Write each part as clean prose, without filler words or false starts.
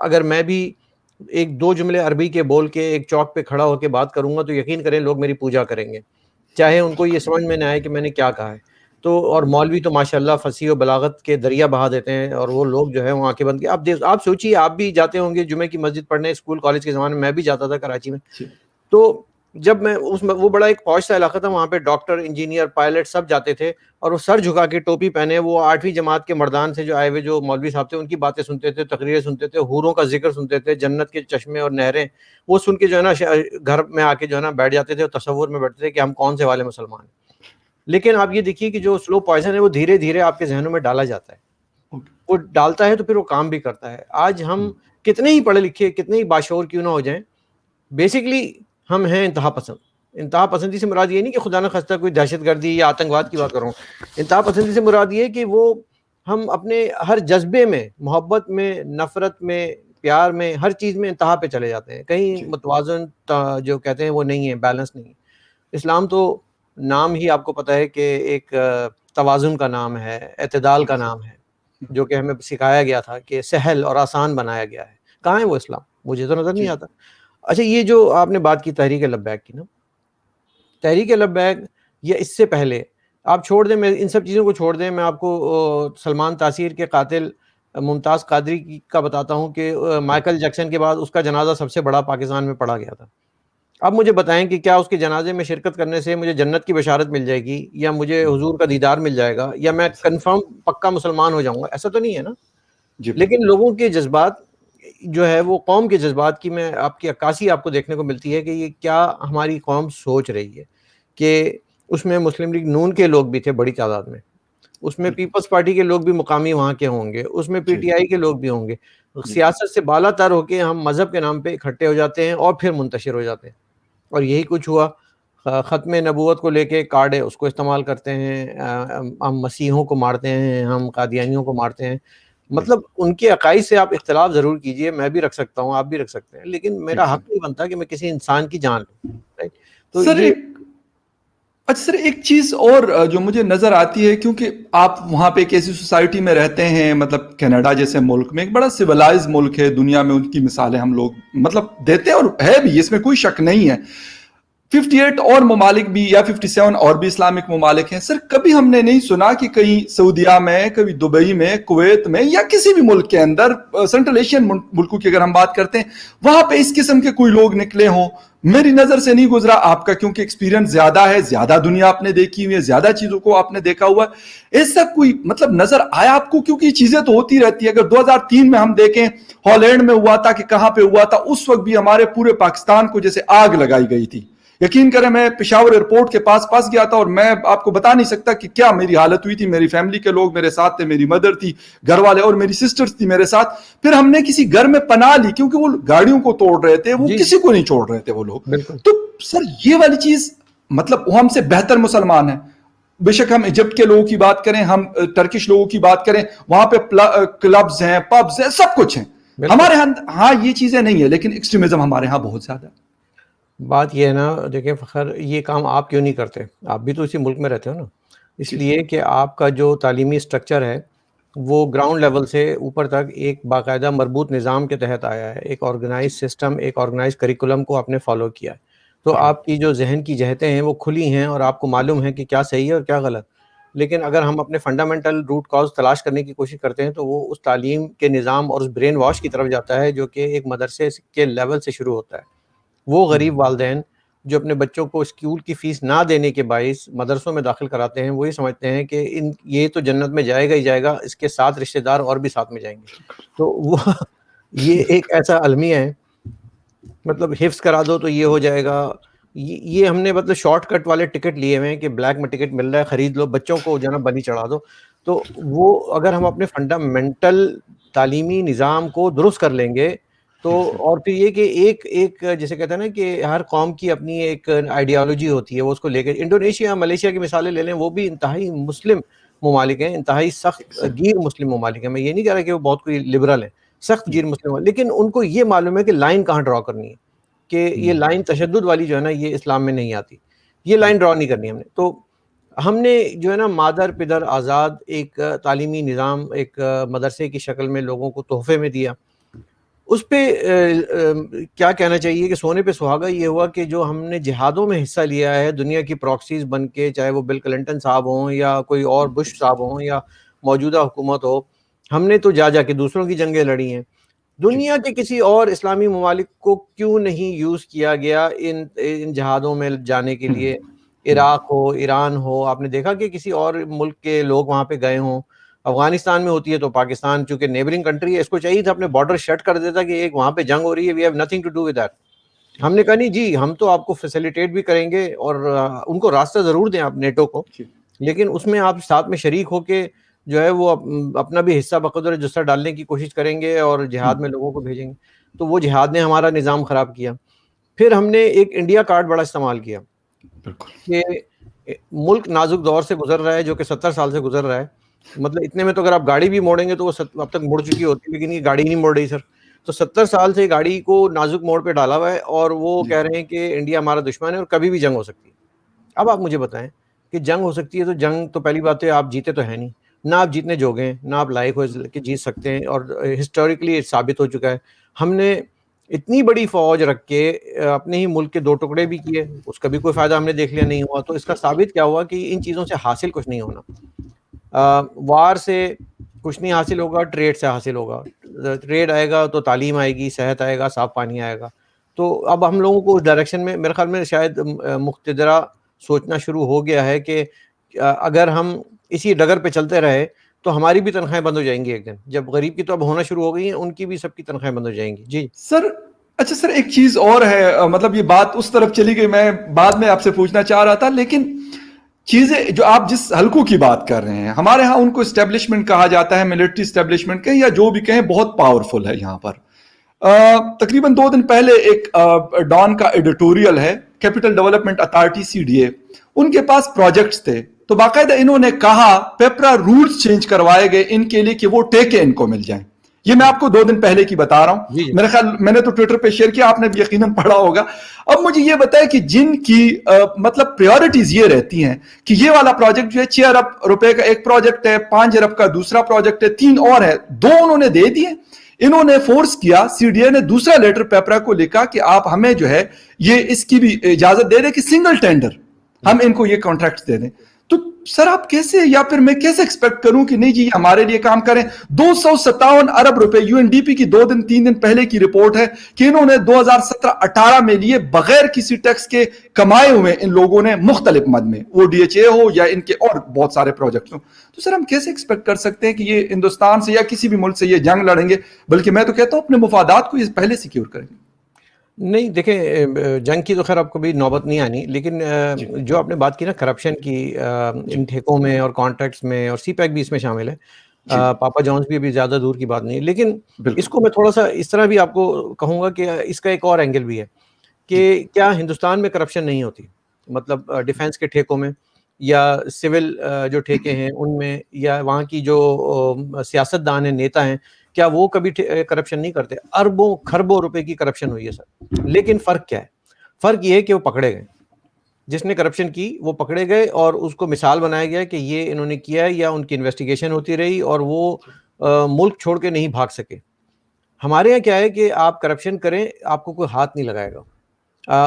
اگر میں بھی ایک دو جملے عربی کے بول کے ایک چوک پہ کھڑا ہو کے بات کروں گا تو یقین کریں لوگ میری پوجا کریں گے، چاہے ان کو یہ سمجھ میں نہ آئے کہ میں نے کیا کہا ہے. تو اور مولوی تو ماشاءاللہ فصیح و بلاغت کے دریا بہا دیتے ہیں، اور وہ لوگ جو ہے وہ آنکھیں بند کے آپ سوچیے، آپ بھی جاتے ہوں گے جمعے کی مسجد پڑھنے، اسکول کالج کے زمانے میں بھی جاتا تھا کراچی میں. تو جب میں وہ بڑا ایک پوش سا علاقہ تھا، وہاں پہ ڈاکٹر، انجینئر، پائلٹ سب جاتے تھے، اور وہ سر جھکا کے ٹوپی پہنے، وہ 8ویں جماعت کے مردان سے جو آئے ہوئے جو مولوی صاحب تھے ان کی باتیں سنتے تھے، تقریریں سنتے تھے، حوروں کا ذکر سنتے تھے، جنت کے چشمے اور نہریں، وہ سن کے جو ہے نا گھر میں آ کے جو ہے نا بیٹھ جاتے تھے اور تصور میں بیٹھتے تھے کہ ہم کون سے والے مسلمان ہیں. لیکن آپ یہ دیکھیے کہ جو سلو پوائزن ہے وہ دھیرے دھیرے آپ کے ذہنوں میں ڈالا جاتا ہے، وہ ڈالتا ہے تو پھر وہ کام بھی کرتا ہے. آج ہم کتنے ہی پڑھے لکھے، کتنے ہی باشعور کیوں نہ ہو جائیں، بیسکلی ہم ہیں انتہا پسند. انتہا پسندی سے مراد یہ نہیں کہ خدا نہ خواستہ کوئی دہشت گردی یا آتنکواد کی بات کر رہا ہوں. انتہا پسندی سے مراد یہ کہ وہ ہم اپنے ہر جذبے میں، محبت میں، نفرت میں، پیار میں، ہر چیز میں انتہا پہ چلے جاتے ہیں. کہیں متوازن جو کہتے ہیں وہ نہیں ہے، بیلنس نہیں ہے. اسلام تو نام ہی آپ کو پتہ ہے کہ ایک توازن کا نام ہے، اعتدال کا نام ہے، جو کہ ہمیں سکھایا گیا تھا کہ سہل اور آسان بنایا گیا ہے. کہاں ہے وہ اسلام؟ مجھے تو نظر نہیں آتا. اچھا، یہ جو آپ نے بات کی تحریک لبیک کی نا، تحریک لبیک یا اس سے پہلے آپ چھوڑ دیں، میں ان سب چیزوں کو چھوڑ دیں، میں آپ کو سلمان تاثیر کے قاتل ممتاز قادری کا بتاتا ہوں کہ مائیکل جیکسن کے بعد اس کا جنازہ سب سے بڑا پاکستان میں پڑھا گیا تھا. اب مجھے بتائیں کہ کیا اس کے جنازے میں شرکت کرنے سے مجھے جنت کی بشارت مل جائے گی، یا مجھے حضور کا دیدار مل جائے گا، یا میں کنفرم پکا مسلمان ہو جاؤں گا؟ ایسا تو نہیں ہے نا. لیکن لوگوں کے جذبات جو ہے وہ قوم کے جذبات کی میں آپ کی عکاسی آپ کو دیکھنے کو ملتی ہے کہ یہ کیا ہماری قوم سوچ رہی ہے. کہ اس میں مسلم لیگ نون کے لوگ بھی تھے بڑی تعداد میں، اس میں پیپلز پارٹی کے لوگ بھی مقامی وہاں کے ہوں گے، اس میں پی ٹی آئی کے لوگ بھی ہوں گے. سیاست سے بالا تر ہو کے ہم مذہب کے نام پہ اکٹھے ہو جاتے ہیں اور پھر منتشر ہو جاتے ہیں. اور یہی کچھ ہوا. ختم نبوت کو لے کے کارڈ ہے اس کو استعمال کرتے ہیں، ہم مسیحوں کو مارتے ہیں، ہم قادیانیوں کو مارتے ہیں. مطلب ان کے عقائد سے آپ اختلاف ضرور کیجئے، میں بھی رکھ سکتا ہوں، آپ بھی رکھ سکتے ہیں، لیکن میرا حق نہیں بنتا کہ میں کسی انسان کی جان لوں. رائٹ؟ تو سر یہ اچھا سر، ایک چیز اور جو مجھے نظر آتی ہے، کیونکہ آپ وہاں پہ ایک ایسی سوسائٹی میں رہتے ہیں، مطلب کینیڈا جیسے ملک میں، ایک بڑا سویلائز ملک ہے دنیا میں، ان کی مثالیں ہم لوگ مطلب دیتے ہیں اور ہے بھی، اس میں کوئی شک نہیں ہے. 58 اور ممالک بھی یا 57 اور بھی اسلامک ممالک ہیں. سر کبھی ہم نے نہیں سنا کہ کہیں سعودیہ میں، کبھی دبئی میں، کویت میں، یا کسی بھی ملک کے اندر، سینٹرل ایشین ملکوں کی اگر ہم بات کرتے ہیں، وہاں پہ اس قسم کے کوئی لوگ نکلے ہوں. میری نظر سے نہیں گزرا. آپ کا کیونکہ ایکسپیرینس زیادہ ہے، زیادہ دنیا آپ نے دیکھی ہوئی ہے، زیادہ چیزوں کو آپ نے دیکھا ہوا ہے، ایسا کوئی مطلب نظر آیا آپ کو؟ کیونکہ یہ چیزیں تو ہوتی رہتی ہے. اگر 2003 میں ہم دیکھیں ہالینڈ میں ہوا تھا کہ کہاں پہ ہوا تھا، اس وقت بھی ہمارے پورے پاکستان کو جیسے آگ لگائی گئی تھی. یقین کریں میں پشاور ایئرپورٹ کے پاس گیا تھا، اور میں آپ کو بتا نہیں سکتا کہ کیا میری حالت ہوئی تھی. میری فیملی کے لوگ میرے ساتھ تھے، میری مدر تھی، گھر والے، اور میری سسٹرز تھی میرے ساتھ. پھر ہم نے کسی گھر میں پناہ لی کیونکہ وہ گاڑیوں کو توڑ رہے تھے، وہ کسی کو نہیں چھوڑ رہے تھے وہ لوگ. بالکل. تو سر یہ والی چیز مطلب وہ ہم سے بہتر مسلمان ہیں. بے شک ہم ایجپٹ کے لوگوں کی بات کریں، ہم ٹرکش لوگوں کی بات کریں، وہاں پہ کلبز ہیں، پبز ہیں، سب کچھ ہیں. ہمارے ہاں یہ چیزیں نہیں ہے، لیکن ایکسٹریمزم ہمارے ہاں بہت زیادہ ہے. بات یہ ہے نا، دیکھیں فخر، یہ کام آپ کیوں نہیں کرتے؟ آپ بھی تو اسی ملک میں رہتے ہو نا. اس لیے کہ آپ کا جو تعلیمی سٹرکچر ہے وہ گراؤنڈ لیول سے اوپر تک ایک باقاعدہ مربوط نظام کے تحت آیا ہے. ایک آرگنائز سسٹم، ایک آرگنائز کریکولم کو آپ نے فالو کیا ہے. تو آپ کی جو ذہن کی جہتیں ہیں وہ کھلی ہیں، اور آپ کو معلوم ہے کہ کیا صحیح ہے اور کیا غلط. لیکن اگر ہم اپنے فنڈامنٹل روٹ کاز تلاش کرنے کی کوشش کرتے ہیں تو وہ اس تعلیم کے نظام اور اس برین واش کی طرف جاتا ہے جو کہ ایک مدرسے کے لیول سے شروع ہوتا ہے. وہ غریب والدین جو اپنے بچوں کو اسکول کی فیس نہ دینے کے باعث مدرسوں میں داخل کراتے ہیں، وہ یہ سمجھتے ہیں کہ یہ تو جنت میں جائے گا ہی جائے گا، اس کے ساتھ رشتہ دار اور بھی ساتھ میں جائیں گے. تو وہ یہ ایک ایسا المیہ ہے، مطلب حفظ کرا دو تو یہ ہو جائے گا. یہ ہم نے مطلب شارٹ کٹ والے ٹکٹ لیے ہوئے ہیں کہ بلیک میں ٹکٹ مل رہا ہے، خرید لو، بچوں کو جو ہے نا بلی چڑھا دو. تو وہ اگر ہم اپنے فنڈامنٹل تعلیمی نظام کو درست کر لیں گے تو، اور پھر یہ کہ ایک جیسے کہتے ہیں نا کہ ہر قوم کی اپنی ایک آئیڈیالوجی ہوتی ہے، وہ اس کو لے کے انڈونیشیا، ملیشیا کی مثالیں لے لیں، وہ بھی انتہائی مسلم ممالک ہیں، انتہائی سخت گیر مسلم ممالک ہیں. میں یہ نہیں کہہ رہا کہ وہ بہت کوئی لبرل ہیں، سخت گیر مسلم، لیکن ان کو یہ معلوم ہے کہ لائن کہاں ڈرا کرنی ہے، کہ یہ لائن تشدد والی جو ہے نا یہ اسلام میں نہیں آتی، یہ لائن ڈرا نہیں کرنی ہم نے. تو ہم نے جو ہے نا مادر پدر آزاد ایک تعلیمی نظام ایک مدرسے کی شکل میں لوگوں کو تحفے میں دیا. اس پہ کیا کہنا چاہیے کہ سونے پہ سہاگا یہ ہوا کہ جو ہم نے جہادوں میں حصہ لیا ہے دنیا کی پراکسیز بن کے، چاہے وہ بل کلنٹن صاحب ہوں یا کوئی اور بش صاحب ہوں یا موجودہ حکومت ہو، ہم نے تو جا کے دوسروں کی جنگیں لڑی ہیں. دنیا کے کسی اور اسلامی ممالک کو کیوں نہیں یوز کیا گیا ان جہادوں میں جانے کے لیے؟ عراق ہو، ایران ہو، آپ نے دیکھا کہ کسی اور ملک کے لوگ وہاں پہ گئے ہوں. افغانستان میں ہوتی ہے تو پاکستان چونکہ نیبرنگ کنٹری ہے، اس کو چاہیے تھا اپنے بارڈر شٹ کر دیتا کہ ایک وہاں پہ جنگ ہو رہی ہے، we have nothing to do with that. ہم نے کہا نہیں جی، ہم تو آپ کو فیسیلیٹیٹ بھی کریں گے اور ان کو راستہ ضرور دیں آپ نیٹو کو، لیکن اس میں آپ ساتھ میں شریک ہو کے جو ہے وہ اپنا بھی حصہ بقدر جسہ ڈالنے کی کوشش کریں گے اور جہاد میں لوگوں کو بھیجیں گے. تو وہ جہاد نے ہمارا نظام خراب کیا. پھر ہم نے ایک انڈیا کارڈ بڑا استعمال کیا کہ ملک نازک دور سے گزر رہا ہے، جو کہ 70 سال سے گزر رہا ہے. مطلب اتنے میں تو اگر آپ گاڑی بھی موڑیں گے تو وہ اب تک مڑ چکی ہوتی ہے، لیکن یہ گاڑی نہیں مڑ رہی سر. تو 70 سال سے گاڑی کو نازک موڑ پہ ڈالا ہوا ہے اور وہ کہہ رہے ہیں کہ انڈیا ہمارا دشمن ہے اور کبھی بھی جنگ ہو سکتی ہے. اب آپ مجھے بتائیں کہ جنگ ہو سکتی ہے تو جنگ تو پہلی بات ہے آپ جیتے تو ہے نہیں، نہ آپ جیتنے جوگے ہیں، نہ آپ لائق ہو کہ جیت سکتے ہیں، اور ہسٹوریکلی ثابت ہو چکا ہے. ہم نے اتنی بڑی فوج رکھ کے اپنے ہی ملک کے 2 ٹکڑے بھی کیے، اس کا بھی کوئی فائدہ ہم نے دیکھ لیا نہیں ہوا. تو اس کا ثابت کیا ہوا کہ ان چیزوں سے حاصل کچھ نہیں ہونا. وار سے کچھ نہیں حاصل ہوگا، ٹریڈ سے حاصل ہوگا. ٹریڈ آئے گا تو تعلیم آئے گی، صحت آئے گا، صاف پانی آئے گا. تو اب ہم لوگوں کو اس ڈائریکشن میں میرے خیال میں شاید مقتدرہ سوچنا شروع ہو گیا ہے کہ اگر ہم اسی ڈگر پہ چلتے رہے تو ہماری بھی تنخواہیں بند ہو جائیں گی ایک دن. جب غریب کی تو اب ہونا شروع ہو گئی ہیں، ان کی بھی سب کی تنخواہیں بند ہو جائیں گی. جی سر. اچھا سر، ایک چیز اور ہے، مطلب یہ بات اس طرف چلی گئی، میں بعد میں آپ سے پوچھنا چاہ رہا تھا، لیکن چیزیں جو آپ جس حلقوں کی بات کر رہے ہیں، ہمارے ہاں ان کو اسٹیبلشمنٹ کہا جاتا ہے، ملٹری اسٹیبلشمنٹ کہیں یا جو بھی کہیں، بہت پاورفل ہے یہاں پر. تقریباً 2 دن پہلے ایک ڈان کا ایڈیٹوریل ہے، کیپٹل ڈیولپمنٹ اتھارٹی CDA، ان کے پاس پروجیکٹس تھے تو باقاعدہ انہوں نے کہا پیپرا رولز چینج کروائے گئے ان کے لیے کہ وہ ٹیکے ان کو مل جائیں. یہ میں آپ کو 2 دن پہلے کی بتا رہا ہوں، میرے خیال میں نے تو ٹویٹر پہ شیئر کیا، آپ نے بھی یقیناً پڑھا ہوگا. اب مجھے یہ بتائیں کہ جن کی مطلب پریورٹیز یہ رہتی ہیں کہ یہ والا پروجیکٹ جو ہے 6 ارب روپے کا ایک پروجیکٹ ہے، 5 ارب کا دوسرا پروجیکٹ ہے، 3 اور ہے، 2 انہوں نے دے دیے. انہوں نے فورس کیا، CDA نے دوسرا لیٹر پیپرا کو لکھا کہ آپ ہمیں جو ہے یہ اس کی بھی اجازت دے دیں کہ سنگل ٹینڈر ہم ان کو یہ کانٹریکٹ دے دیں. تو سر آپ کیسے، یا پھر میں کیسے ایکسپیکٹ کروں کہ نہیں جی ہمارے لیے کام کریں؟ 257 ارب روپے UNDP کی 2-3 دن پہلے کی رپورٹ ہے کہ انہوں نے 2017-18 میں لیے بغیر کسی ٹیکس کے کمائے ہوئے ان لوگوں نے مختلف مد میں، وہ DHA ہو یا ان کے اور بہت سارے پروجیکٹس ہوں. تو سر ہم کیسے ایکسپیکٹ کر سکتے ہیں کہ یہ ہندوستان سے یا کسی بھی ملک سے یہ جنگ لڑیں گے، بلکہ میں تو کہتا ہوں اپنے مفادات کو یہ پہلے سیکیور کریں گے. نہیں دیکھیں، جنگ کی تو خیر آپ کو بھی نوبت نہیں آنی، لیکن جو آپ نے بات کی نا کرپشن کی ان ٹھیکوں میں اور کانٹریکٹس میں، اور CPEC بھی اس میں شامل ہے، پاپا جونز بھی ابھی زیادہ دور کی بات نہیں ہے. لیکن اس کو میں تھوڑا سا اس طرح بھی آپ کو کہوں گا کہ اس کا ایک اور اینگل بھی ہے کہ کیا ہندوستان میں کرپشن نہیں ہوتی؟ مطلب ڈیفینس کے ٹھیکوں میں یا سول جو ٹھیکے ہیں ان میں، یا وہاں کی جو سیاست دان ہیں، نیتا ہیں، کیا وہ کبھی کرپشن نہیں کرتے؟ اربوں کھربوں روپے کی کرپشن ہوئی ہے سر. لیکن فرق کیا ہے؟ فرق یہ ہے کہ وہ پکڑے گئے، جس نے کرپشن کی وہ پکڑے گئے اور اس کو مثال بنایا گیا کہ یہ انہوں نے کیا ہے، یا ان کی انویسٹیگیشن ہوتی رہی اور وہ ملک چھوڑ کے نہیں بھاگ سکے. ہمارے یہاں کیا ہے کہ آپ کرپشن کریں، آپ کو کوئی ہاتھ نہیں لگائے گا.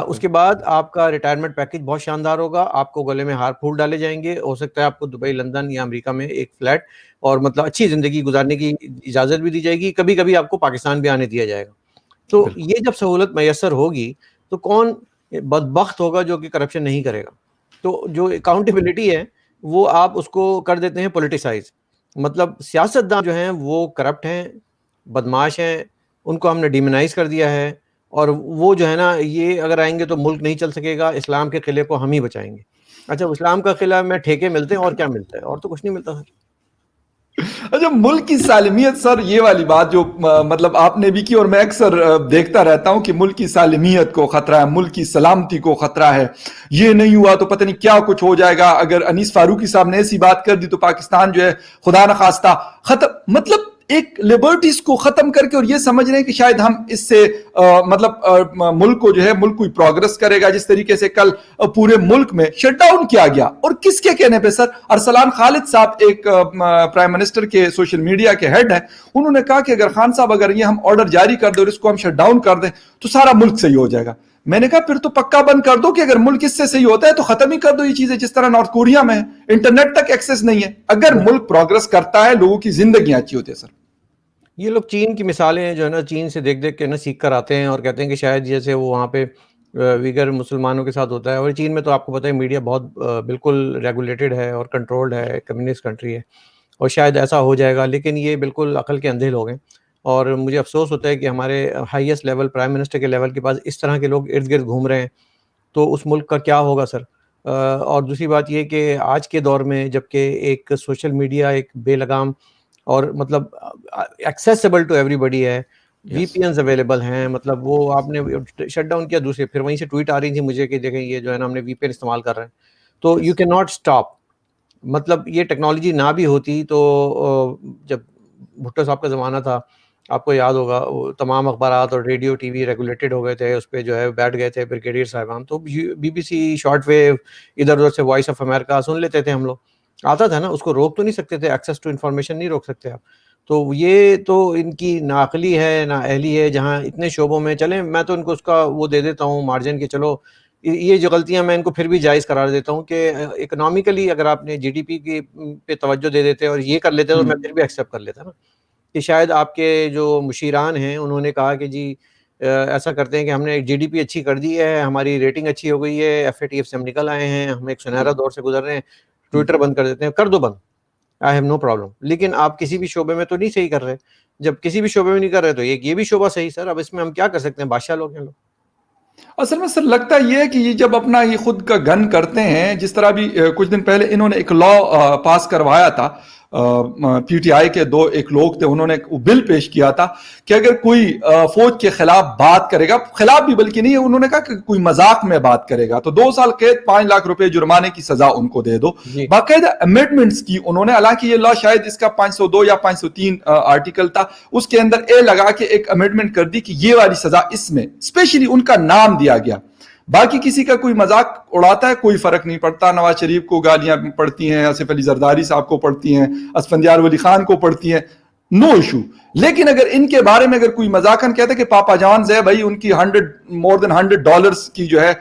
اس کے بعد آپ کا ریٹائرمنٹ پیکج بہت شاندار ہوگا، آپ کو گلے میں ہار پھول ڈالے جائیں گے، ہو سکتا ہے آپ کو دبئی، لندن یا امریکہ میں ایک فلیٹ اور مطلب اچھی زندگی گزارنے کی اجازت بھی دی جائے گی، کبھی کبھی آپ کو پاکستان بھی آنے دیا جائے گا. تو یہ جب سہولت میسر ہوگی تو کون بدبخت ہوگا جو کہ کرپشن نہیں کرے گا؟ تو جو اکاؤنٹیبلٹی ہے وہ آپ اس کو کر دیتے ہیں پولیٹیسائز. مطلب سیاست دان جو ہیں وہ کرپٹ ہیں، بدماش ہیں، ان کو ہم نے ڈیمونائز کر دیا ہے، اور وہ جو ہے نا یہ اگر آئیں گے تو ملک نہیں چل سکے گا، اسلام کے قلعے کو ہم ہی بچائیں گے. اچھا اسلام کا قلعہ میں ٹھیکے ملتے ہیں اور کیا ملتا ہے؟ اور تو کچھ نہیں ملتا سر. اچھا ملک کی سالمیت، سر یہ والی بات جو مطلب آپ نے بھی کی اور میں اکثر دیکھتا رہتا ہوں کہ ملک کی سالمیت کو خطرہ ہے، ملک کی سلامتی کو خطرہ ہے، یہ نہیں ہوا تو پتہ نہیں کیا کچھ ہو جائے گا، اگر انیس فاروقی صاحب نے ایسی بات کر دی تو پاکستان جو ہے خدا نخواستہ ختم. مطلب ایک لبرٹیز کو ختم کر کے اور یہ سمجھ رہے ہیں کہ شاید ہم اس سے مطلب ملک کو جو ہے ملک کوئی پروگرس کرے گا. جس طریقے سے کل پورے ملک میں شٹ ڈاؤن کیا گیا, اور کس کے کہنے پہ سر؟ ارسلان خالد صاحب ایک پرائم منسٹر کے سوشل میڈیا کے ہیڈ ہیں, انہوں نے کہا کہ اگر خان صاحب اگر یہ ہم آرڈر جاری کر دیں اور اس کو ہم شٹ ڈاؤن کر دیں تو سارا ملک صحیح ہو جائے گا. میں نے کہا پھر تو پکا بند کر دو کہ اگر ملک اس سے صحیح ہوتا ہے تو ختم ہی کر دو یہ چیزیں, جس طرح نارتھ کوریا میں ہے, انٹرنیٹ تک ایکسس نہیں ہے. اگر ملک پروگرس کرتا ہے لوگوں کی زندگیاں اچھی ہوتی ہے سر. یہ لوگ چین کی مثالیں جو ہے نا, چین سے دیکھ دیکھ کے نا سیکھ کر آتے ہیں اور کہتے ہیں کہ شاید جیسے وہ وہاں پہ ویگر مسلمانوں کے ساتھ ہوتا ہے, اور چین میں تو آپ کو پتہ ہے میڈیا بہت بالکل ریگولیٹڈ ہے اور کنٹرولڈ ہے, کمیونسٹ کنٹری ہے, اور شاید ایسا ہو جائے گا. لیکن یہ بالکل عقل کے اندھے لوگ ہیں, اور مجھے افسوس ہوتا ہے کہ ہمارے ہائیسٹ لیول پرائم منسٹر کے لیول کے پاس اس طرح کے لوگ ارد گرد گھوم رہے ہیں, تو اس ملک کا کیا ہوگا سر. اور دوسری بات یہ کہ آج کے دور میں جب کہ ایک سوشل میڈیا ایک بے لگام اور مطلب ایکسیسیبل ٹو ایوری بڈی ہے, وی پی اینز اویلیبل ہیں, مطلب وہ آپ نے شٹ ڈاؤن کیا, دوسرے پھر وہیں سے ٹویٹ آ رہی تھی مجھے کہ دیکھیں یہ جو ہے نا ہم نے وی پی این استعمال کر رہے ہیں, تو یو کین ناٹ اسٹاپ. مطلب یہ ٹیکنالوجی نہ بھی ہوتی تو جب بھٹو صاحب کا زمانہ تھا, آپ کو یاد ہوگا, وہ تمام اخبارات اور ریڈیو ٹی وی ریگولیٹڈ ہو گئے تھے, اس پہ جو ہے بیٹھ گئے تھے بریگیڈیئر صاحبان, تو B B C, short wave, ادھر ادھر سے وائس آف امریکہ سن لیتے تھے ہم لوگ, آتا تھا نا, اس کو روک تو نہیں سکتے تھے, ایکسیس ٹو انفارمیشن نہیں روک سکتے آپ. تو یہ تو ان کی ناعقلی ہے, نااہلی ہے, جہاں اتنے شعبوں میں چلیں. میں تو ان کو اس کا وہ دے دیتا ہوں مارجن کہ چلو یہ جو غلطیاں میں ان کو پھر بھی جائز قرار دیتا ہوں کہ اکنامیکلی اگر آپ نے جی ڈی پی کی پہ توجہ دے دیتے اور یہ کر لیتے تو میں پھر بھی ایکسیپٹ کر لیتا نا, کہ شاید آپ کے جو مشیران ہیں انہوں نے کہا کہ جی ایسا کرتے ہیں کہ ہم نے جی ڈی پی اچھی کر دی ہے, ہماری ریٹنگ اچھی ہو گئی ہے, ایف اے ٹی ایف سے ہم نکل آئے ہیں, ہم ایک سنہرا دور سے گزر رہے ہیں, ٹویٹر بند کر دیتے ہیں, کر دو بند, آئی ہیو نو پرابلم. لیکن آپ کسی بھی شعبے میں تو نہیں صحیح کر رہے. جب کسی بھی شعبے میں نہیں کر رہے تو یہ بھی شعبہ صحیح سر, اب اس میں ہم کیا کر سکتے ہیں, بادشاہ لوگ ہیں لوگ. اصل میں سر لگتا یہ ہے کہ یہ جب اپنا یہ خود کا گن کرتے ہیں, جس طرح بھی کچھ دن پہلے انہوں نے ایک لا پاس کروایا تھا, پی ٹی آئی کے دو ایک لوگ تھے, انہوں نے ایک بل پیش کیا تھا کہ اگر کوئی فوج کے خلاف بات کرے گا, خلاف بھی بلکہ نہیں ہے, انہوں نے کہا کہ کوئی مذاق میں بات کرے گا تو 2 سال قید, 5 لاکھ روپے جرمانے کی سزا ان کو دے دو. باقاعدہ امینڈمنٹس کی انہوں نے, حالانکہ یہ لا شاید اس کا 502 یا 503 آرٹیکل تھا, اس کے اندر اے لگا کے ایک امینڈمنٹ کر دی کہ یہ والی سزا اس میں اسپیشلی ان کا نام دیا گیا. باقی کسی کا کوئی مذاق اڑاتا ہے کوئی فرق نہیں پڑتا, نواز شریف کو گالیاں پڑتی ہیں, آصف علی زرداری صاحب کو پڑتی ہیں, اسفندیار ولی خان کو پڑتی ہیں, نو ایشو. لیکن اگر ان کے بارے میں اگر کوئی مذاقاً کہتا ہے کہ پاپا جانز ہے بھائی, ان کی more than $100 کی جو ہے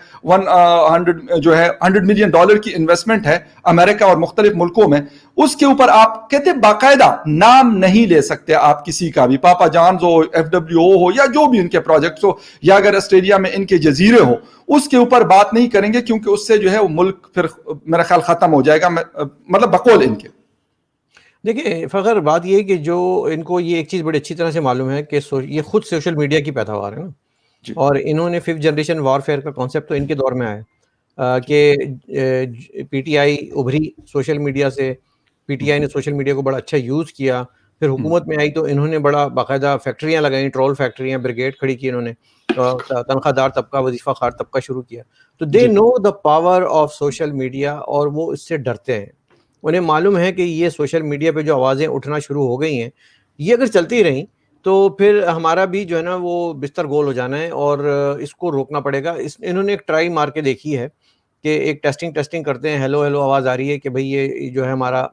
100 ملین ڈالر کی انویسٹمنٹ ہے امریکہ اور مختلف ملکوں میں, اس کے اوپر آپ کہتے باقاعدہ نام نہیں لے سکتے آپ کسی کا بھی, پاپا جانز ہو, ایف ڈبلیو او ہو, یا جو بھی ان کے پروجیکٹس ہو, یا اگر آسٹریلیا میں ان کے جزیرے ہو, اس کے اوپر بات نہیں کریں گے, کیونکہ اس سے جو ہے وہ ملک پھر میرا خیال ختم ہو جائے گا, مطلب بقول ان کے. دیکھیں فخر, بات یہ کہ جو ان کو یہ ایک چیز بڑی اچھی طرح سے معلوم ہے کہ یہ خود سوشل میڈیا کی پیداوار ہے نا, اور انہوں نے 5th جنریشن وارفیئر کا کانسیپٹ تو ان کے دور میں آیا کہ پی ٹی آئی ابھری سوشل میڈیا سے, پی ٹی آئی نے سوشل میڈیا کو بڑا اچھا یوز کیا, پھر حکومت میں آئی تو انہوں نے بڑا باقاعدہ فیکٹریاں لگائیں, ٹرول فیکٹریاں, بریگیڈ کھڑی کی انہوں نے, تنخواہ دار طبقہ, وظیفہ خوار طبقہ شروع کیا. تو they know the power of social media, اور وہ اس سے ڈرتے ہیں. انہیں معلوم ہے کہ یہ سوشل میڈیا پہ جو آوازیں اٹھنا شروع ہو گئی ہیں, یہ اگر چلتی رہیں تو پھر ہمارا بھی جو ہے نا وہ بستر گول ہو جانا ہے, اور اس کو روکنا پڑے گا. انہوں نے ایک ٹرائی مار کے دیکھی ہے کہ ایک ٹیسٹنگ کرتے ہیں, ہیلو ہیلو آواز آ رہی ہے کہ بھئی یہ جو ہے ہمارا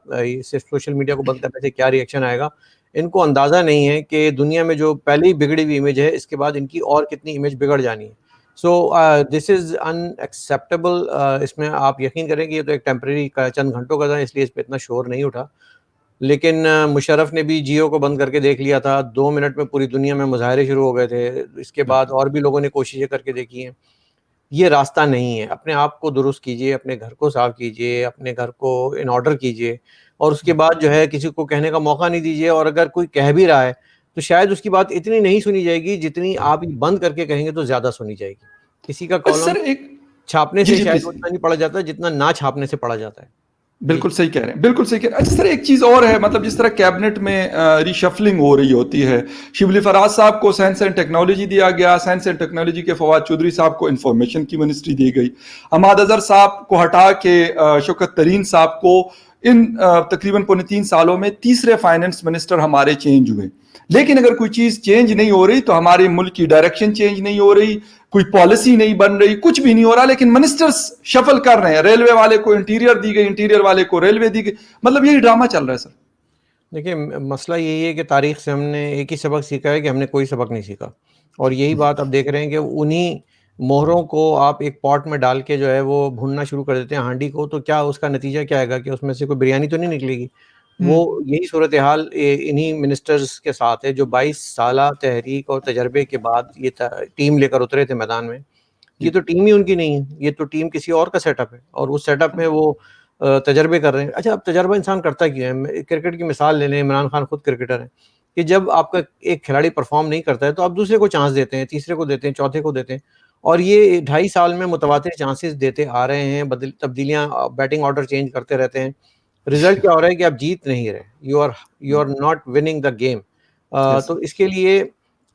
سوشل میڈیا کو بند کرنے سے کیا ری ایکشن آئے گا. ان کو اندازہ نہیں ہے کہ دنیا میں جو پہلے ہی بگڑی ہوئی امیج ہے, اس کے بعد ان کی اور کتنی امیج بگڑ جانی ہے. سو دس از ان ایکسیپٹیبل. اس میں آپ یقین کریں کہ یہ تو ایک ٹیمپریری چند گھنٹوں کا تھا, اس لیے اس پہ اتنا شور نہیں اٹھا. لیکن مشرف نے بھی جیو کو بند کر کے دیکھ لیا تھا, 2 منٹ میں پوری دنیا میں مظاہرے شروع ہو گئے تھے. اس کے بعد اور بھی لوگوں نے کوششیں کر کے دیکھی ہیں. یہ راستہ نہیں ہے. اپنے آپ کو درست کیجئے, اپنے گھر کو صاف کیجئے, اپنے گھر کو ان آرڈر کیجئے, اور اس کے بعد جو ہے کسی کو کہنے کا موقع نہیں دیجئے. اور اگر کوئی کہہ بھی رہا ہے تو شاید اس کی بات اتنی نہیں سنی جائے گی جتنی آپ بند کر کے کہیں گے تو زیادہ سنی جائے گی. کسی کا کالم چھاپنے سے شاید اتنا نہیں پڑھا جاتا جتنا نہ چھاپنے سے پڑھا جاتا ہے. بالکل صحیح کہہ رہے ہیں, بالکل صحیح کہہ رہے ہیں. اچھا سر, ایک چیز اور ہے, مطلب جس طرح کیبنٹ میں ری شفلنگ ہو رہی ہوتی ہے, شبلی فراز صاحب کو سائنس اینڈ ٹیکنالوجی دیا گیا, سائنس اینڈ ٹیکنالوجی کے فواد چودھری صاحب کو انفارمیشن کی منسٹری دی گئی, حماد اظہر صاحب کو ہٹا کے شوکت ترین صاحب کو ان تقریباً 3.25 سالوں میں تیسرے فائنانس منسٹر ہمارے چینج ہوئے. لیکن اگر کوئی چیز چینج نہیں ہو رہی تو ہمارے ملک کی ڈائریکشن چینج نہیں ہو رہی, کوئی پالیسی نہیں بن رہی, کچھ بھی نہیں ہو رہا, لیکن منسٹرز شفل کر رہے ہیں. ریلوے والے کو انٹیریئر دی گئی, انٹیریئر والے کو ریلوے دی گئی, مطلب یہی ڈرامہ چل رہا ہے سر. دیکھیے مسئلہ یہی ہے کہ تاریخ سے ہم نے ایک ہی سبق سیکھا ہے کہ ہم نے کوئی سبق نہیں سیکھا, اور یہی بات آپ دیکھ رہے ہیں کہ انہی مہروں کو آپ ایک پاٹ میں ڈال کے جو ہے وہ بھوننا شروع کر دیتے ہیں ہانڈی کو, تو کیا اس کا نتیجہ کیا آئے گا کہ اس میں سے کوئی بریانی تو نہیں نکلے گی. وہ یہی صورتحال انہی منسٹرز کے ساتھ ہے جو 22 سالہ تحریک اور تجربے کے بعد یہ ٹیم لے کر اترے تھے میدان میں. یہ تو ٹیم ہی ان کی نہیں ہے, یہ تو ٹیم کسی اور کا سیٹ اپ ہے, اور اس سیٹ اپ میں وہ تجربے کر رہے ہیں. اچھا, اب تجربہ انسان کرتا کیوں ہے؟ کرکٹ کی مثال لے لیں, عمران خان خود کرکٹر ہیں, کہ جب آپ کا ایک کھلاڑی پرفارم نہیں کرتا ہے تو آپ دوسرے کو چانس دیتے ہیں, تیسرے کو دیتے ہیں, چوتھے کو دیتے ہیں, اور یہ 2.5 سال میں متواتر چانسز دیتے آ رہے ہیں, تبدیلیاں, بیٹنگ آرڈر چینج کرتے رہتے ہیں. رزلٹ کیا ہو رہا ہے کہ آپ جیت نہیں رہے, you are not winning the game. تو اس کے لیے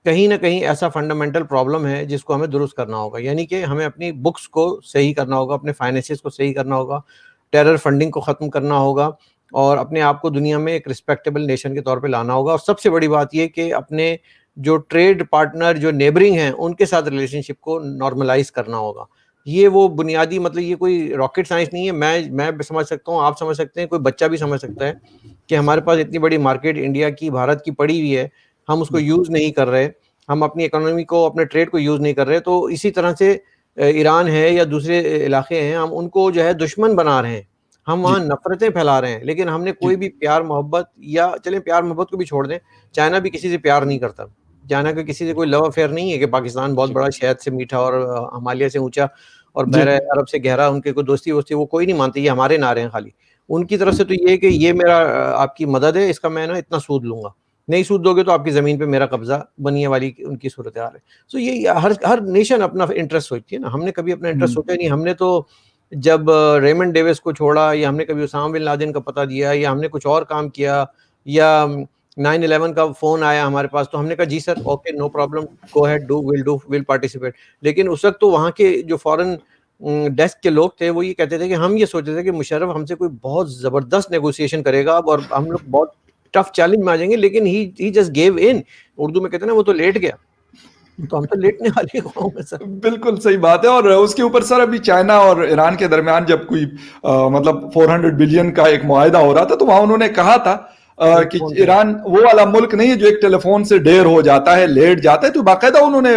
کہیں نہ کہیں ایسا فنڈامنٹل پرابلم ہے جس کو ہمیں درست کرنا ہوگا, یعنی کہ ہمیں اپنی بکس کو صحیح کرنا ہوگا, اپنے فائنینسز کو صحیح کرنا ہوگا, ٹیرر فنڈنگ کو ختم کرنا ہوگا, اور اپنے آپ کو دنیا میں ایک رسپیکٹیبل نیشن کے طور پہ لانا ہوگا. اور سب سے بڑی بات یہ کہ اپنے جو ٹریڈ پارٹنر جو نیبرنگ ہیں ان کے ساتھ ریلیشن شپ کو نارملائز کرنا ہوگا. یہ وہ بنیادی, مطلب یہ کوئی راکٹ سائنس نہیں ہے. میں سمجھ سکتا ہوں, آپ سمجھ سکتے ہیں, کوئی بچہ بھی سمجھ سکتا ہے کہ ہمارے پاس اتنی بڑی مارکیٹ انڈیا کی, بھارت کی پڑی ہوئی ہے, ہم اس کو یوز نہیں کر رہے, ہم اپنی اکانومی کو, اپنے ٹریڈ کو یوز نہیں کر رہے. تو اسی طرح سے ایران ہے یا دوسرے علاقے ہیں, ہم ان کو جو ہے دشمن بنا رہے ہیں, ہم وہاں نفرتیں پھیلا رہے ہیں, لیکن ہم نے کوئی بھی پیار محبت, یا چلیں پیار محبت کو بھی چھوڑ دیں, چائنا بھی کسی سے پیار نہیں کرتا. چائنا کا کسی سے کوئی لو افیئر نہیں ہے کہ پاکستان بہت بڑا, شہد سے میٹھا اور ہمالیہ سے اونچا اور بحر عرب سے گہرا, ان کے کوئی دوستی وستی وہ کوئی نہیں مانتے, یہ ہمارے نعرے ہیں خالی. ان کی طرف سے تو یہ کہ یہ میرا آپ کی مدد ہے, اس کا میں نا اتنا سود لوں گا, نہیں سود دو گے تو آپ کی زمین پہ میرا قبضہ بننے والی ان کی صورتحال ہے. سو یہ ہر نیشن اپنا انٹرسٹ سوچتی ہے نا, ہم نے کبھی اپنا انٹرسٹ سوچا نہیں. ہم نے تو جب ریمنڈ ڈیوس کو چھوڑا, یا ہم نے کبھی اسامہ بن لادن کا پتہ دیا, یا ہم نے کچھ اور کام کیا, یا 9/11 کا فون آیا ہمارے پاس, تو ہم نے کہا جی sir okay no problem, go head, will participate. لیکن اس وقت تو وہاں کے جو فورن ڈیسک کے لوگ تھے وہ یہ کہتے تھے کہ ہم یہ سوچتے تھے کہ مشرف ہم سے کوئی بہت زبردست نیگوسیشن کرے گا اور ہم لوگ بہت ٹف چیلنج میں آ جائیں گے, لیکن ہی جسٹ گیو ان, اردو میں کہتے ہیں نا وہ تو لیٹ گیا. تو ہم تو لیٹنے والے قوم ہیں سر. بالکل صحیح بات ہے. اور اس کے اوپر سر ابھی چائنا اور ایران کے درمیان جب کوئی مطلب 400 بلین کا ایک معاہدہ ہو رہا تھا, تو وہاں انہوں نے کہا تھا کہ ایران وہ والا ملک نہیں ہے جو ایک ٹیلی فون سے ڈیر ہو جاتا ہے, لیٹ جاتا ہے. تو باقاعدہ انہوں نے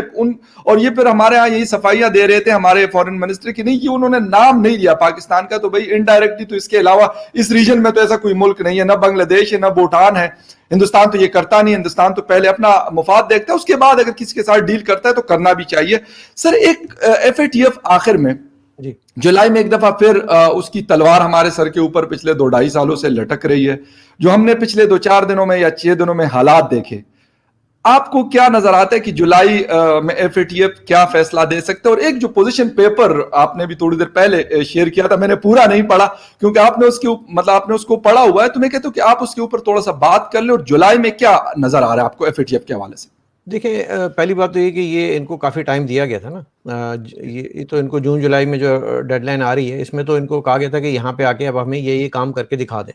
اور یہ پھر ہمارے ہاں یہی صفائیاں دے رہے تھے ہمارے فارن منسٹر کی, نہیں کہ انہوں نے نام نہیں لیا پاکستان کا, تو بھائی انڈائریکٹلی تو اس کے علاوہ اس ریجن میں تو ایسا کوئی ملک نہیں ہے, نہ بنگلہ دیش ہے, نہ بھوٹان ہے. ہندوستان تو یہ کرتا نہیں, ہندوستان تو پہلے اپنا مفاد دیکھتا ہے, اس کے بعد اگر کسی کے ساتھ ڈیل کرتا ہے تو کرنا بھی چاہیے. سر ایک FATF آخر میں جولائی میں ایک دفعہ پھر اس کی تلوار ہمارے سر کے اوپر پچھلے 2-2.5 سالوں سے لٹک رہی ہے, جو ہم نے پچھلے 2-4 دنوں میں یا 6 دنوں میں حالات دیکھے. آپ کو کیا نظر آتا ہے کہ جولائی میں FATF کیا فیصلہ دے سکتے ہیں؟ اور ایک جو پوزیشن پیپر آپ نے بھی تھوڑی دیر پہلے شیئر کیا تھا, میں نے پورا نہیں پڑھا کیونکہ آپ نے اس کی مطلب آپ نے اس کو پڑھا ہوا ہے, تو میں کہتا ہوں کہ آپ اس کے اوپر تھوڑا سا بات کر لیں, اور جولائی میں کیا نظر آ رہا ہے آپ کو FATF کے حوالے سے؟ دیکھیں پہلی بات تو یہ کہ یہ ان کو کافی ٹائم دیا گیا تھا نا, یہ تو ان کو جون جولائی میں جو ڈیڈ لائن آ رہی ہے, اس میں تو ان کو کہا گیا تھا کہ یہاں پہ آ کے اب ہمیں یہ کام کر کے دکھا دیں.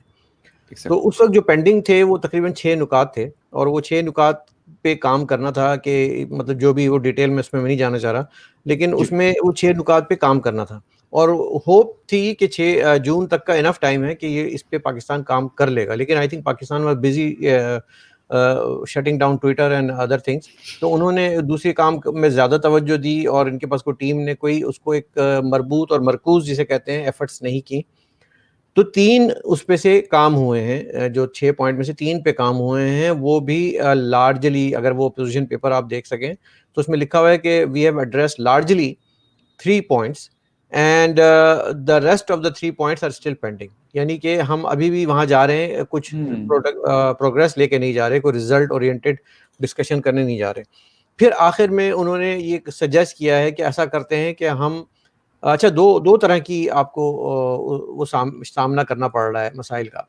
تو اس وقت جو پینڈنگ تھے وہ تقریباً 6 نکات تھے, اور وہ 6 نکات پہ کام کرنا تھا, کہ مطلب جو بھی وہ ڈیٹیل میں اس میں نہیں جانا چاہ رہا, لیکن اس میں وہ 6 نکات پہ کام کرنا تھا, اور ہوپ تھی کہ 6 جون تک کا انف ٹائم ہے کہ یہ اس پہ پاکستان کام کر لے گا. لیکن I think Pakistan was busy shutting down Twitter and other things, تو انہوں نے دوسرے کام میں زیادہ توجہ دی, اور ان کے پاس کوئی ٹیم نے کوئی اس کو ایک مربوط اور مرکوز جسے کہتے ہیں ایفرٹس نہیں کی. تو 3 اس پہ سے کام ہوئے ہیں, جو 6 پوائنٹ میں سے 3 پہ کام ہوئے ہیں, وہ بھی لارجلی اگر وہ پوزیشن پیپر آپ دیکھ سکیں تو اس میں لکھا ہوا ہے کہ we have address largely 3 points and the rest of the 3 points are still pending. یعنی کہ ہم ابھی بھی وہاں جا رہے ہیں, کچھ پروگرس لے کے نہیں جا رہے, کوئی ریزلٹ اورینٹیڈ ڈسکشن کرنے نہیں جا رہے. پھر آخر میں انہوں نے یہ سجیسٹ کیا ہے کہ ایسا کرتے ہیں کہ ہم اچھا دو طرح کی آپ کو وہ سامنا کرنا پڑ رہا ہے مسائل کا.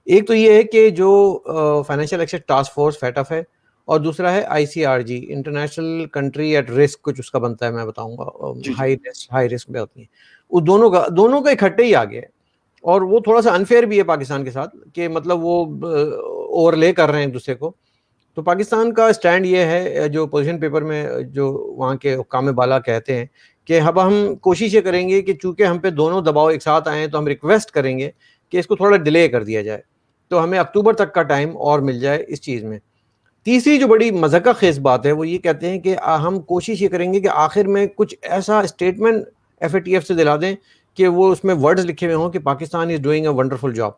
ایک تو یہ ہے کہ جو financial action task force FATF ہے, اور دوسرا ہے ICRG international country at risk, کچھ اس کا بنتا ہے, میں بتاؤں گا, ہائی رسک میں ہوتی ہیں. وہ دونوں کا اکٹھے ہی آ گیا ہے. اور وہ تھوڑا سا انفیئر بھی ہے پاکستان کے ساتھ کہ مطلب وہ اوور لے کر رہے ہیں ایک دوسرے کو. تو پاکستان کا اسٹینڈ یہ ہے جو پوزیشن پیپر میں جو وہاں کے حکام بالا کہتے ہیں کہ اب ہم کوشش یہ کریں گے کہ چونکہ ہم پہ دونوں دباؤ ایک ساتھ آئیں تو ہم ریکویسٹ کریں گے کہ اس کو تھوڑا ڈیلے کر دیا جائے, تو ہمیں اکتوبر تک کا ٹائم اور مل جائے اس چیز میں. تیسری جو بڑی مذہقہ خیز بات ہے وہ یہ کہتے ہیں کہ ہم کوشش یہ کریں گے کہ آخر میں کچھ ایسا statement F A T F سے دلا دیں کہ وہ اس میں ورڈز لکھے ہوئے ہوں کہ Pakistan is doing a wonderful job,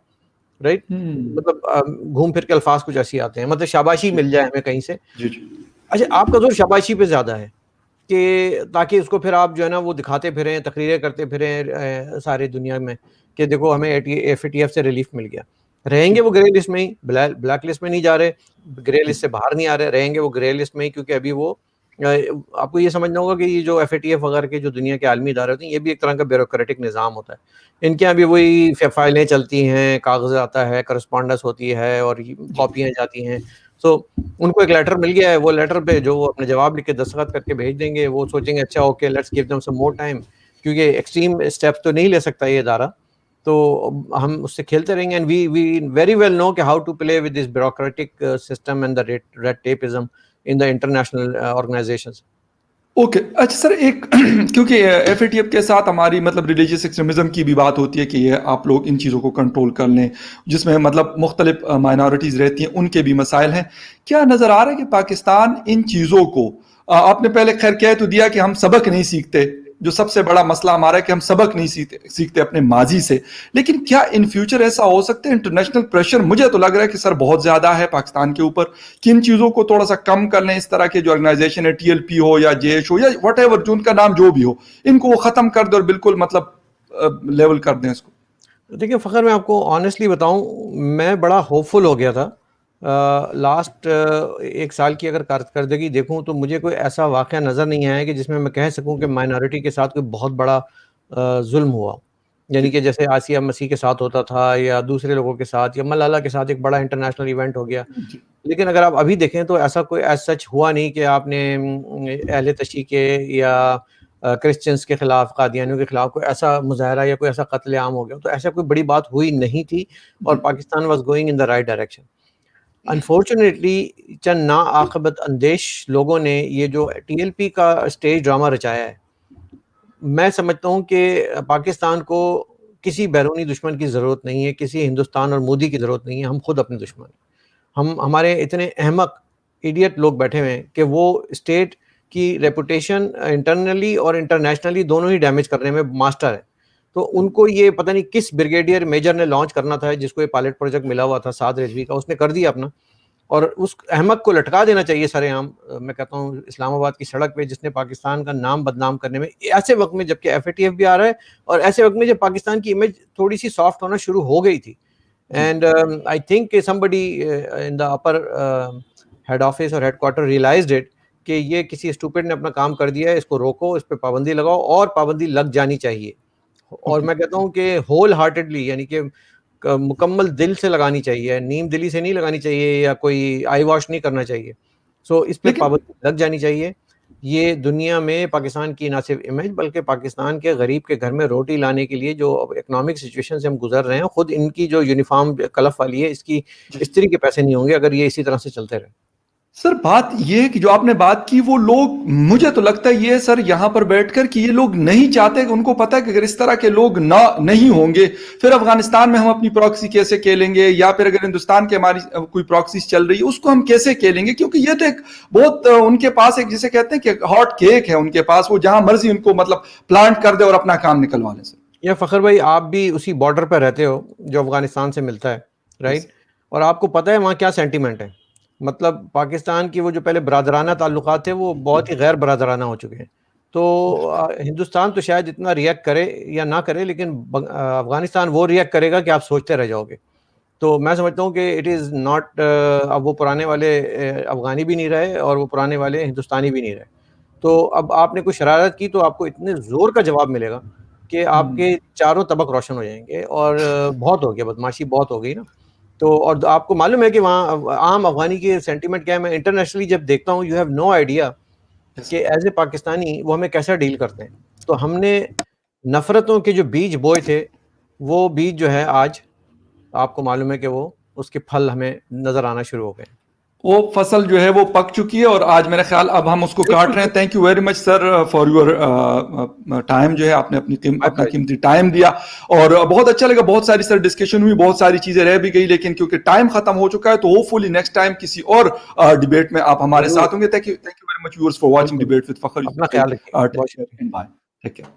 right. مطلب گھوم پھر کے الفاظ کچھ ایسی آتے ہیں, مطلب شاباشی مل جائے ہمیں کہیں سے. جی جی اچھا, آپ کا زور شاباشی پہ زیادہ ہے کہ تاکہ اس کو پھر آپ جو ہے نا وہ دکھاتے پھریں, تقریریں کرتے پھریں ساری دنیا میں کہ دیکھو ہمیں ایف اے ٹی ایف سے ریلیف مل گیا. رہیں گے وہ گرے لسٹ میں ہی, بلیک لسٹ میں نہیں جا رہے, گرے لسٹ سے باہر نہیں آ رہے, رہیں گے وہ گرے لسٹ میں ہی, کیونکہ ابھی وہ آپ کو یہ سمجھنا ہوگا کہ یہ جو ایف اے ٹی ایف وغیرہ کے جو دنیا کے عالمی ادارے ہوتے ہیں یہ بھی ایک طرح کا بیوروکریٹک نظام ہوتا ہے. ان کے یہاں بھی وہی فائلیں چلتی ہیں, کاغذ آتا ہے, کرسپونڈنس ہوتی ہے اور کاپیاں جاتی ہیں. سو ان کو ایک لیٹر مل گیا ہے, وہ لیٹر پہ جو وہ اپنے جواب لکھ کے دستخط کر کے بھیج دیں گے, وہ سوچیں گے اچھا okay let's give them some more time, کیونکہ ایکسٹریم اسٹیپس تو نہیں لے سکتا یہ ادارہ, تو ہم اس سے کھیلتے رہیں گے. And we very well know کہ how to play with this bureaucratic system and the red tapism in the international organizations. Okay اچھا سر, ایک کیونکہ ایف اے ٹی ایف کے ساتھ ہماری مطلب ریلیجیس ایکسٹریمزم کی بھی بات ہوتی ہے کہ یہ آپ لوگ ان چیزوں کو کنٹرول کر لیں, جس میں مطلب مختلف مائنورٹیز رہتی ہیں, ان کے بھی مسائل ہیں. کیا نظر آ رہا ہے کہ پاکستان ان چیزوں کو, آپ نے پہلے خیر کہہ تو دیا کہ ہم سبق نہیں سیکھتے, جو سب سے بڑا مسئلہ ہمارا ہے کہ ہم سبق نہیں سیکھتے اپنے ماضی سے, لیکن کیا ان فیوچر ایسا ہو سکتا ہے؟ انٹرنیشنل پریشر مجھے تو لگ رہا ہے کہ سر بہت زیادہ ہے پاکستان کے اوپر, کہ ان چیزوں کو تھوڑا سا کم کر لیں, اس طرح کے جو آرگنائزیشن ہے, ٹی ایل پی ہو یا جیش ہو یا وٹ ایور جو ان کا نام جو بھی ہو, ان کو وہ ختم کر دیں اور بالکل مطلب لیول کر دیں اس کو. دیکھیے فخر, میں آپ کو آنیسٹلی بتاؤں, میں بڑا ہوپ فل ہو گیا تھا. لاسٹ ایک سال کی اگر کارکردگی دیکھوں تو مجھے کوئی ایسا واقعہ نظر نہیں آیا کہ جس میں کہہ سکوں کہ مائنارٹی کے ساتھ کوئی بہت بڑا ظلم ہوا. یعنی کہ جیسے آسیہ مسیح کے ساتھ ہوتا تھا یا دوسرے لوگوں کے ساتھ یا ملالہ کے ساتھ ایک بڑا انٹرنیشنل ایونٹ ہو گیا. لیکن اگر آپ ابھی دیکھیں تو ایسا کوئی ایز سچ ہوا نہیں کہ آپ نے اہل تشیع کے یا کرسچنس کے خلاف, قادیانیوں کے خلاف کوئی ایسا مظاہرہ یا کوئی ایسا قتل عام ہو گیا. تو ایسا کوئی بڑی بات ہوئی نہیں تھی اور Pakistan was going in the right direction. Unfortunately چند ناعاقبت اندیش لوگوں نے یہ جو ٹی ایل پی کا اسٹیج ڈرامہ رچایا ہے, میں سمجھتا ہوں کہ پاکستان کو کسی بیرونی دشمن کی ضرورت نہیں ہے, کسی ہندوستان اور مودی کی ضرورت نہیں ہے, ہم خود اپنے دشمن ہیں. ہمارے اتنے احمق ایڈیٹ لوگ بیٹھے ہوئے ہیں کہ وہ اسٹیٹ کی ریپوٹیشن انٹرنلی اور انٹرنیشنلی دونوں ہی ڈیمیج کرنے میں ماسٹر ہے. تو ان کو یہ پتہ نہیں کس بریگیڈیئر میجر نے لانچ کرنا تھا, جس کو یہ پائلٹ پروجیکٹ ملا ہوا تھا سعد رضوی کا, اس نے کر دیا اپنا, اور اس احمق کو لٹکا دینا چاہیے سر عام. میں کہتا ہوں اسلام آباد کی سڑک پہ, جس نے پاکستان کا نام بدنام کرنے میں ایسے وقت میں جبکہ ایف اے ٹی ایف بھی آ رہا ہے اور ایسے وقت میں جب پاکستان کی امیج تھوڑی سی سافٹ ہونا شروع ہو گئی تھی. And I think somebody in the upper head office اور ہیڈ کوارٹر realized it کہ یہ کسی اسٹوپڈ نے اپنا کام کر دیا ہے, اس کو روکو, اس پہ پابندی لگاؤ, اور پابندی لگ جانی چاہیے. اور میں کہتا ہوں کہ ہول ہارٹیڈلی, یعنی کہ مکمل دل سے لگانی چاہیے, نیم دلی سے نہیں لگانی چاہیے یا کوئی آئی واش نہیں کرنا چاہیے. سو اس پہ لیکن پابندی لگ جانی چاہیے. یہ دنیا میں پاکستان کی نہ صرف امیج بلکہ پاکستان کے غریب کے گھر میں روٹی لانے کے لیے جو اکنامک سچویشن سے ہم گزر رہے ہیں, خود ان کی جو یونیفارم کلف والی ہے, اس کی استری کے پیسے نہیں ہوں گے اگر یہ اسی طرح سے چلتے رہے. سر بات یہ ہے کہ جو آپ نے بات کی وہ لوگ, مجھے تو لگتا ہے یہ سر یہاں پر بیٹھ کر کہ یہ لوگ نہیں چاہتے, کہ ان کو پتہ ہے کہ اگر اس طرح کے لوگ نہیں ہوں گے پھر افغانستان میں ہم اپنی پراکسی کیسے کھیلیں گے, یا پھر اگر ہندوستان کے ہماری کوئی پراکسیز چل رہی ہے اس کو ہم کیسے کھیلیں گے, کیونکہ یہ تو ایک بہت ان کے پاس ایک جسے کہتے ہیں کہ ہاٹ کیک ہے ان کے پاس, وہ جہاں مرضی ان کو مطلب پلانٹ کر دے اور اپنا کام نکلوا لیں. سر یا فخر بھائی, آپ بھی اسی بارڈر پہ رہتے ہو جو افغانستان سے ملتا ہے, رائٹ, اور آپ کو پتہ ہے وہاں کیا سینٹیمنٹ ہے. مطلب پاکستان کی وہ جو پہلے برادرانہ تعلقات تھے وہ بہت ہی غیر برادرانہ ہو چکے ہیں. تو ہندوستان تو شاید اتنا ریئیکٹ کرے یا نہ کرے, لیکن افغانستان وہ ریئیکٹ کرے گا کہ آپ سوچتے رہ جاؤ گے. تو میں سمجھتا ہوں کہ اٹ از ناٹ, اب وہ پرانے والے افغانی بھی نہیں رہے اور وہ پرانے والے ہندوستانی بھی نہیں رہے. تو اب آپ نے کوئی شرارت کی تو آپ کو اتنے زور کا جواب ملے گا کہ آپ کے چاروں طبق روشن ہو جائیں گے. اور بہت ہو گیا, بدماشی بہت ہو گئی نا. تو اور آپ کو معلوم ہے کہ وہاں عام افغانی کی سینٹیمنٹ کیا ہے. میں انٹرنیشنلی جب دیکھتا ہوں, یو ہیو نو آئیڈیا کہ ایز اے پاکستانی وہ ہمیں کیسا ڈیل کرتے ہیں. تو ہم نے نفرتوں کے جو بیج بوئے تھے وہ بیج جو ہے آج آپ کو معلوم ہے کہ وہ اس کے پھل ہمیں نظر آنا شروع ہو گئے ہیں. وہ فصل جو ہے وہ پک چکی ہے اور آج میرا خیال اب ہم اس کو کاٹ رہے ہیں. Thank you very much sir for your time جو ہے آپ نے اپنا قیمتی ٹائم دیا اور بہت اچھا لگا. بہت ساری سر ڈسکشن ہوئی, بہت ساری چیزیں رہ بھی گئی, لیکن کیونکہ ٹائم ختم ہو چکا ہے تو ہوپ فلی نیکسٹ ٹائم کسی اور ڈیبیٹ میں آپ ہمارے ساتھ ہوں گے. Thank you very much viewers for watching debate with Fakhar. اپنا خیال رکھیے. بہت شکریہ. Bye, take care.